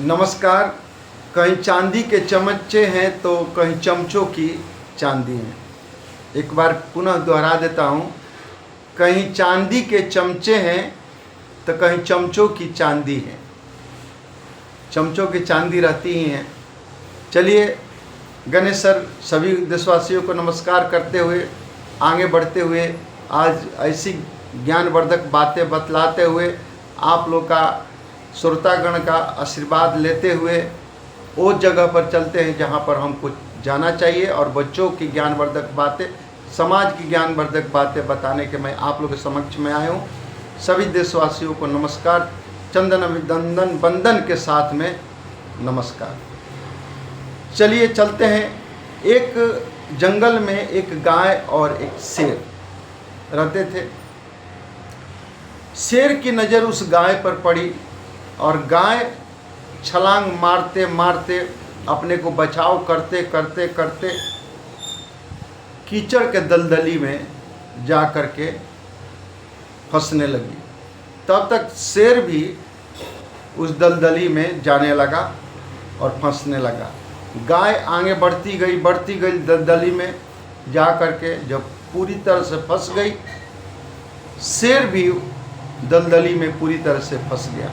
नमस्कार। कहीं चांदी के चमचे हैं तो कहीं चमचों की चांदी है। एक बार पुनः दोहरा देता हूँ, कहीं चांदी के चमचे हैं तो कहीं चमचों की चांदी है। चमचों की चांदी रहती ही हैं। चलिए गणेश सर सभी देशवासियों को नमस्कार करते हुए आगे बढ़ते हुए आज ऐसी ज्ञानवर्धक बातें बतलाते हुए आप लोग का श्रोतागण का आशीर्वाद लेते हुए वो जगह पर चलते हैं जहाँ पर हमको जाना चाहिए और बच्चों की ज्ञानवर्धक बातें, समाज की ज्ञानवर्धक बातें बताने के मैं आप लोगों के समक्ष में आया हूँ। सभी देशवासियों को नमस्कार, चंदन अभिनंदन बंदन के साथ में नमस्कार। चलिए चलते हैं। एक जंगल में एक गाय और एक शेर रहते थे। शेर की नज़र उस गाय पर पड़ी और गाय छलांग मारते मारते अपने को बचाव करते करते करते कीचड़ के दलदली में जा कर के फंसने लगी। तब तक शेर भी उस दलदली में जाने लगा और फंसने लगा। गाय आगे बढ़ती गई दलदली में जा कर के जब पूरी तरह से फंस गई, शेर भी दलदली में पूरी तरह से फंस गया।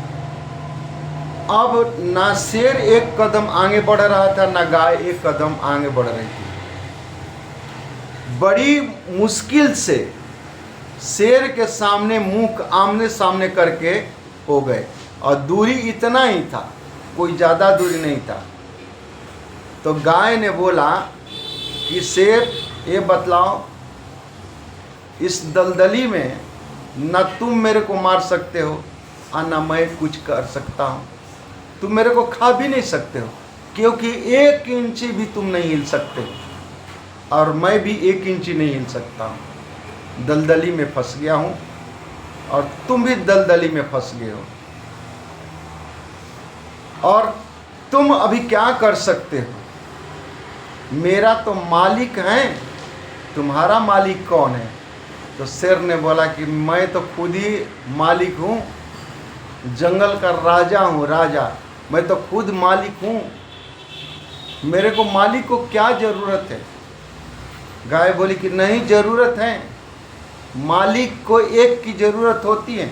अब ना शेर एक कदम आगे बढ़ रहा था, ना गाय एक कदम आगे बढ़ रही थी। बड़ी मुश्किल से शेर के सामने मुंह आमने सामने करके हो गए और दूरी इतना ही था, कोई ज़्यादा दूरी नहीं था। तो गाय ने बोला कि शेर ये बतलाओ, इस दलदली में न तुम मेरे को मार सकते हो और न मैं कुछ कर सकता हूँ। तुम मेरे को खा भी नहीं सकते हो क्योंकि 1 इंची भी तुम नहीं हिल सकते और मैं भी 1 इंची नहीं हिल सकता हूँ। दलदली में फंस गया हूँ और तुम भी दलदली में फंस गए हो और तुम अभी क्या कर सकते हो? मेरा तो मालिक है, तुम्हारा मालिक कौन है? तो शेर ने बोला कि मैं तो खुद ही मालिक हूँ, जंगल का राजा हूँ, राजा मैं तो खुद मालिक हूँ। मेरे को मालिक को क्या ज़रूरत है? गाय बोली कि नहीं, ज़रूरत है, मालिक को एक की ज़रूरत होती है।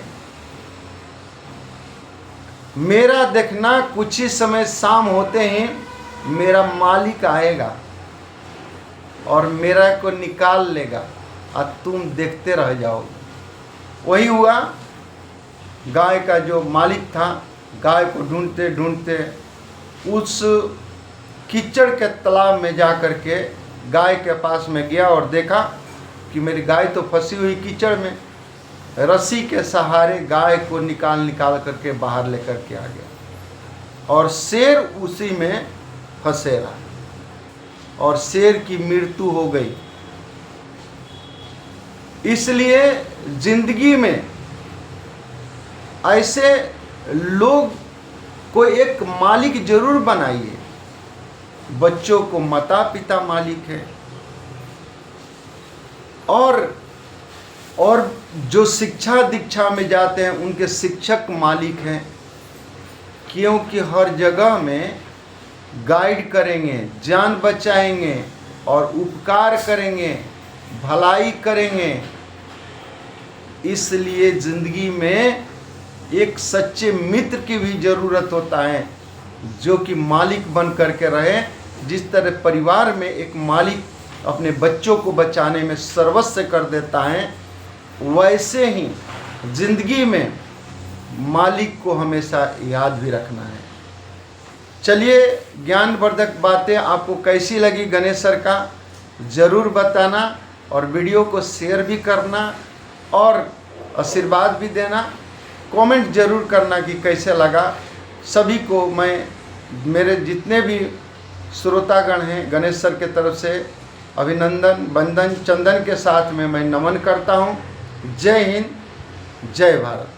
मेरा देखना कुछ ही समय शाम होते ही मेरा मालिक आएगा और मेरा को निकाल लेगा और तुम देखते रह जाओगे। वही हुआ। गाय का जो मालिक था गाय को ढूंढते ढूंढते उस कीचड़ के तालाब में जा कर के गाय के पास में गया और देखा कि मेरी गाय तो फंसी हुई कीचड़ में। रस्सी के सहारे गाय को निकाल करके बाहर लेकर के आ गया और शेर उसी में फंसे रहा और शेर की मृत्यु हो गई। इसलिए जिंदगी में ऐसे लोग को एक मालिक जरूर बनाइए। बच्चों को माता पिता मालिक है और जो शिक्षा दीक्षा में जाते हैं उनके शिक्षक मालिक हैं, क्योंकि हर जगह में गाइड करेंगे, जान बचाएंगे और उपकार करेंगे, भलाई करेंगे। इसलिए ज़िंदगी में एक सच्चे मित्र की भी ज़रूरत होता है जो कि मालिक बन करके रहे। जिस तरह परिवार में एक मालिक अपने बच्चों को बचाने में सर्वस्व कर देता है, वैसे ही ज़िंदगी में मालिक को हमेशा याद भी रखना है। चलिए, ज्ञानवर्धक बातें आपको कैसी लगी गणेश सर का ज़रूर बताना और वीडियो को शेयर भी करना और आशीर्वाद भी देना। कमेंट ज़रूर करना कि कैसे लगा। सभी को मैं, मेरे जितने भी श्रोतागण हैं, गणेश सर के तरफ से अभिनंदन बंदन चंदन के साथ में मैं नमन करता हूँ। जय हिंद, जय भारत।